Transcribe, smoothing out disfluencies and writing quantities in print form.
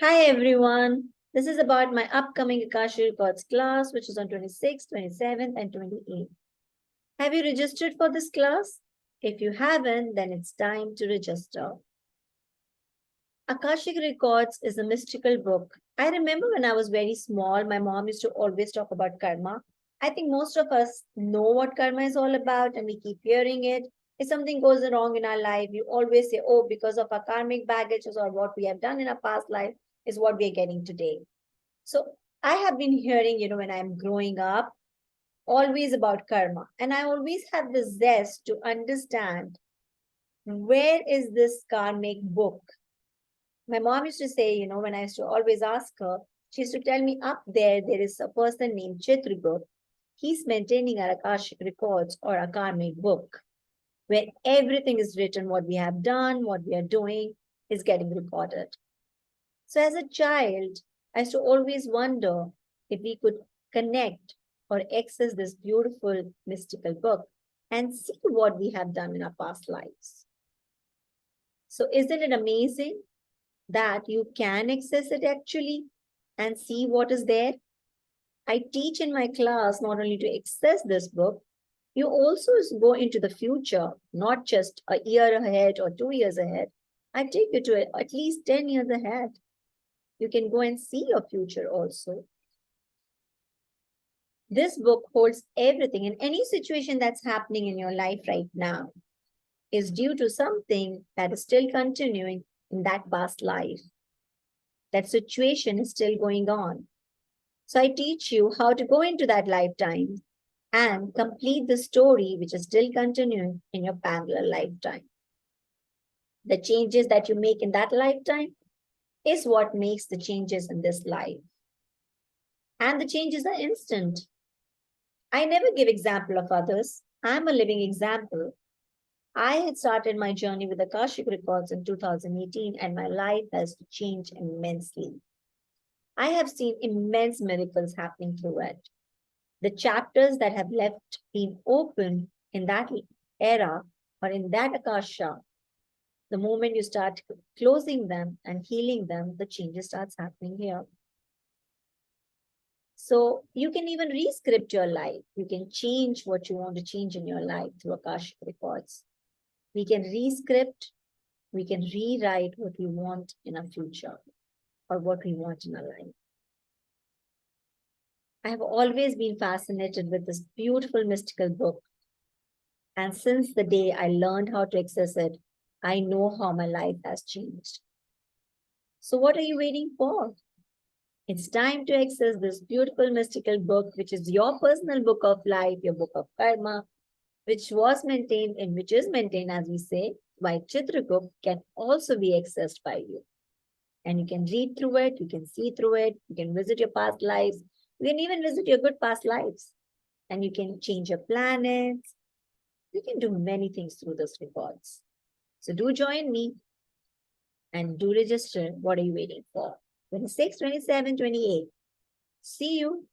Hi everyone. This is about my upcoming Akashic Records class, which is on 26th, 27th, and 28th. Have you registered for this class? If you haven't, then it's time to register. Akashic Records is a mystical book. I remember when I was very small, my mom used to always talk about karma. I think most of us know what karma is all about and we keep hearing it. If something goes wrong in our life, you always say, oh, because of our karmic baggages or what we have done in our past life is what we are getting today. So I have been hearing, when I'm growing up, always about karma. And I always have the zest to understand where is this karmic book. My mom used to say, when I used to always ask her, she used to tell me up there is a person named Chitragupta. He's maintaining our Akashic records or a karmic book where everything is written, what we have done, what we are doing is getting recorded. So as a child, I used to always wonder if we could connect or access this beautiful mystical book and see what we have done in our past lives. So isn't it amazing that you can access it actually and see what is there? I teach in my class not only to access this book, you also go into the future, not just a year ahead or 2 years ahead. I take you to at least 10 years ahead. You can go and see your future also. This book holds everything, and any situation that's happening in your life right now is due to something that is still continuing in that past life. That situation is still going on. So I teach you how to go into that lifetime and complete the story which is still continuing in your parallel lifetime. The changes that you make in that lifetime is what makes the changes in this life. And the changes are instant. I never give example of others. I'm a living example. I had started my journey with Akashic Records in 2018 and my life has changed immensely. I have seen immense miracles happening through it. The chapters that have left been open in that era or in that Akasha, the moment you start closing them and healing them, the changes starts happening here. So you can even rescript your life. You can change what you want to change in your life through Akashic Records. We can rescript, we can rewrite what we want in our future or what we want in our life. I have always been fascinated with this beautiful mystical book. And since the day I learned how to access it, I know how my life has changed. So what are you waiting for? It's time to access this beautiful mystical book, which is your personal book of life, your book of karma, which was maintained and which is maintained, as we say, by Chitragupta, can also be accessed by you. And you can read through it, you can see through it, you can visit your past lives, you can even visit your good past lives. And you can change your planets. You can do many things through those records. So do join me and do register. What are you waiting for? 26, 27, 28. See you.